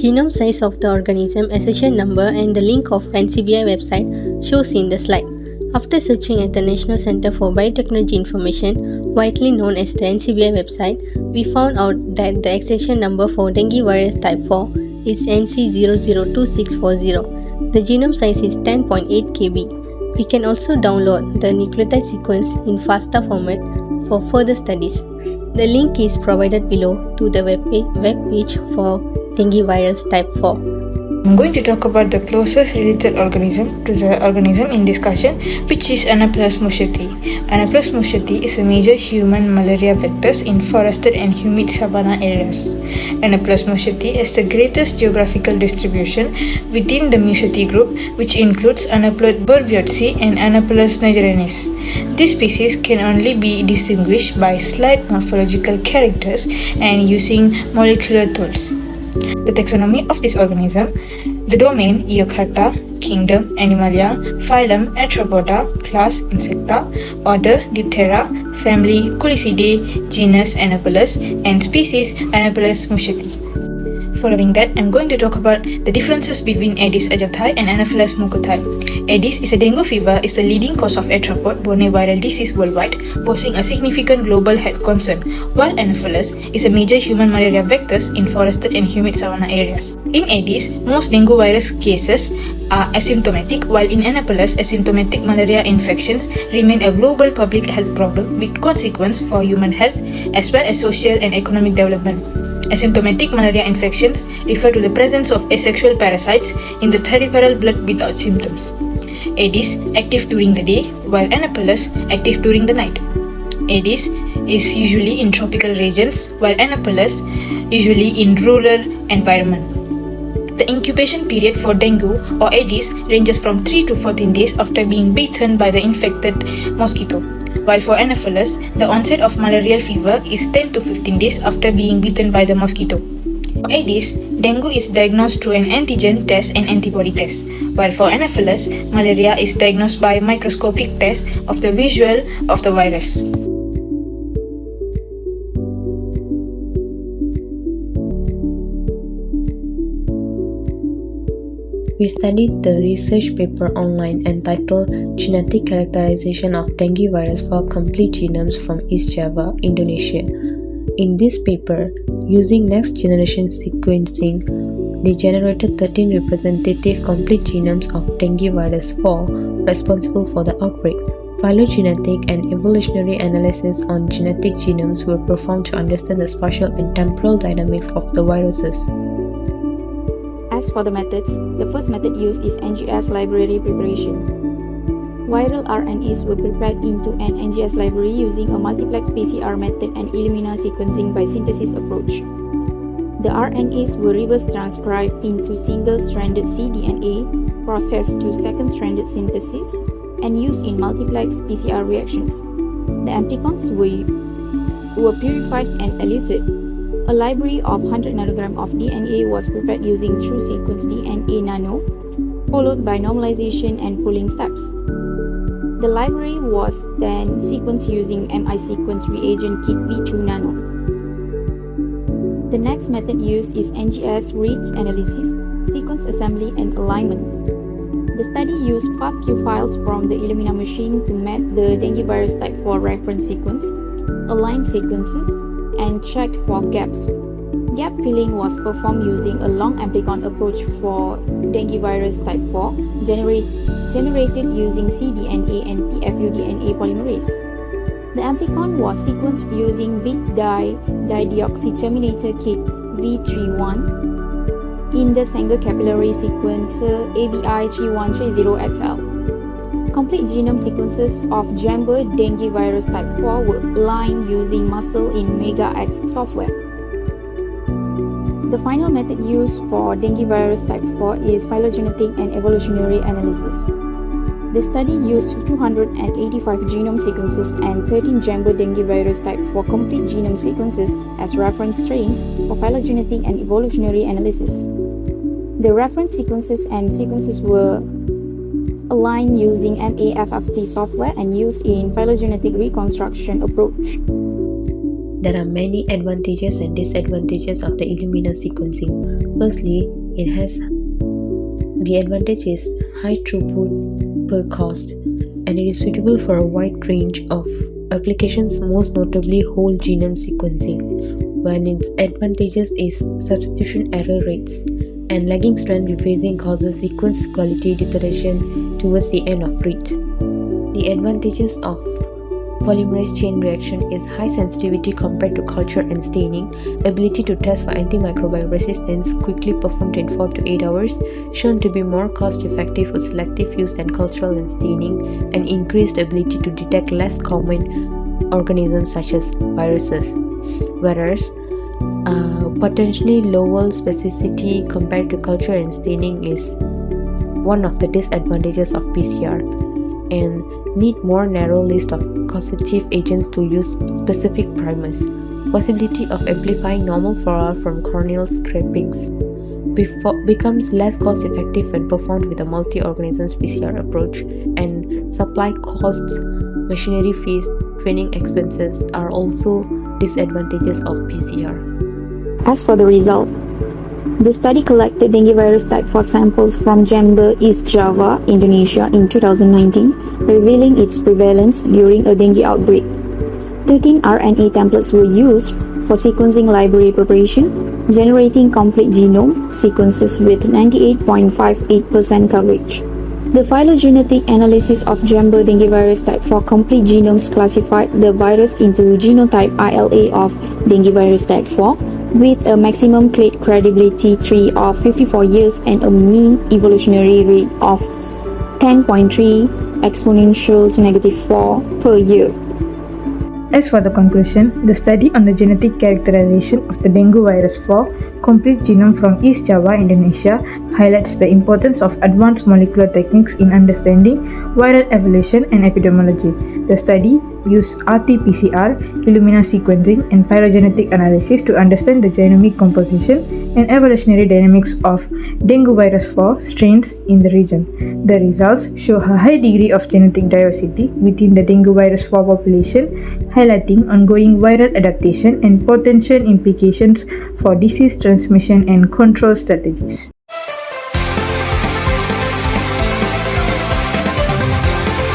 genome size of the organism, accession number, and the link of NCBI website shows in the slide. After searching at the National Center for Biotechnology Information, widely known as the NCBI website, we found out that the accession number for dengue virus type 4 is NC002640. The genome size is 10.8 KB. We can also download the nucleotide sequence in FASTA format for further studies. The link is provided below to the web page for dengue virus type 4. I'm going to talk about the closest related organism to the organism in discussion, which is Anaplasma moschertii. Anaplasma moschertii is a major human malaria vector in forested and humid savanna areas. Anaplasma moschertii has the greatest geographical distribution within the Moschertii group, which includes Anaplasma burwiotzi and Anaplasma nigeriensis. This species can only be distinguished by slight morphological characters and using molecular tools. The taxonomy of this organism: the domain Eukarya, kingdom Animalia, phylum Arthropoda, class Insecta, order Diptera, family Culicidae, genus Anopheles, and species Anaplasma moschertii. Following that, I'm going to talk about the differences between Aedes aegypti and Anopheles mucothi. Aedes is a dengue fever is the leading cause of arthropod-borne viral disease worldwide, posing a significant global health concern, while Anopheles is a major human malaria vector in forested and humid savanna areas. In Aedes, most dengue virus cases are asymptomatic, while in Anopheles, asymptomatic malaria infections remain a global public health problem with consequences for human health as well as social and economic development. Asymptomatic malaria infections refer to the presence of asexual parasites in the peripheral blood without symptoms. Aedes active during the day, while Anopheles active during the night. Aedes is usually in tropical regions, while Anopheles usually in rural environment. The incubation period for dengue or Aedes ranges from 3 to 14 days after being bitten by the infected mosquito, while for Anopheles, the onset of malarial fever is 10 to 15 days after being bitten by the mosquito. For Aedes, dengue is diagnosed through an antigen test and antibody test, while for Anopheles, malaria is diagnosed by microscopic test of the visual of the virus. We studied the research paper online entitled Genetic Characterization of Dengue Virus for Complete Genomes from East Java, Indonesia. In this paper, using next generation sequencing, they generated 13 representative complete genomes of dengue virus 4 responsible for the outbreak. Phylogenetic and evolutionary analysis on genetic genomes were performed to understand the spatial and temporal dynamics of the viruses. As for the methods, the first method used is NGS library preparation. Viral RNAs were prepared into an NGS library using a multiplex PCR method and Illumina sequencing by synthesis approach. The RNAs were reverse transcribed into single-stranded cDNA, processed to second-stranded synthesis, and used in multiplex PCR reactions. The amplicons were purified and eluted. A library of 100 nanogram of DNA was prepared using true sequence DNA nano, followed by normalization and pooling steps. The library was then sequenced using MI sequence reagent kit V2 nano. The next method used is NGS reads analysis, sequence assembly and alignment. The study used FASTQ files from the Illumina machine to map the dengue virus type 4 reference sequence, align sequences, and checked for gaps. Gap filling was performed using a long amplicon approach for dengue virus type 4, generated using cDNA and pFUDNA polymerase. The amplicon was sequenced using big dideoxy terminator kit V31 in the Sanger capillary sequencer ABI3130XL. Complete genome sequences of Jambor dengue virus type 4 were aligned using muscle in MegaX software. The final method used for dengue virus type 4 is phylogenetic and evolutionary analysis. The study used 285 genome sequences and 13 Jambor dengue virus type 4 complete genome sequences as reference strains for phylogenetic and evolutionary analysis. The reference sequences were aligned using MAFFT software and used in phylogenetic reconstruction approach. There are many advantages and disadvantages of the Illumina sequencing. Firstly, it has the advantage is high throughput per cost, and it is suitable for a wide range of applications, most notably whole genome sequencing, when its advantages is substitution error rates and lagging strand rephasing causes sequence quality deterioration towards the end of read. The advantages of polymerase chain reaction is high sensitivity compared to culture and staining, ability to test for antimicrobial resistance quickly performed in 4 to 8 hours, shown to be more cost effective for selective use than cultural and staining, and increased ability to detect less common organisms such as viruses, whereas potentially lower specificity compared to culture and staining is one of the disadvantages of PCR, and need more narrow list of causative agents to use specific primers. Possibility of amplifying normal flora from corneal scrapings becomes less cost effective when performed with a multi-organisms PCR approach, and supply costs, machinery fees, training expenses are also disadvantages of PCR. As for the result, the study collected dengue virus type 4 samples from Jember, East Java, Indonesia in 2019, revealing its prevalence during a dengue outbreak. 13 RNA templates were used for sequencing library preparation, generating complete genome sequences with 98.58% coverage. The phylogenetic analysis of Jember dengue virus type 4 complete genomes classified the virus into genotype ILA of dengue virus type 4, with a maximum clade credibility tree of 54 years and a mean evolutionary rate of 10.3 exponential to -4 per year. As for the conclusion, the study on the genetic characterization of the dengue virus 4 complete genome from East Java, Indonesia highlights the importance of advanced molecular techniques in understanding viral evolution and epidemiology. The study used RT-PCR, Illumina sequencing, and phylogenetic analysis to understand the genomic composition and evolutionary dynamics of dengue virus 4 strains in the region. The results show a high degree of genetic diversity within the dengue virus 4 population, highlighting ongoing viral adaptation and potential implications for disease transmission and control strategies.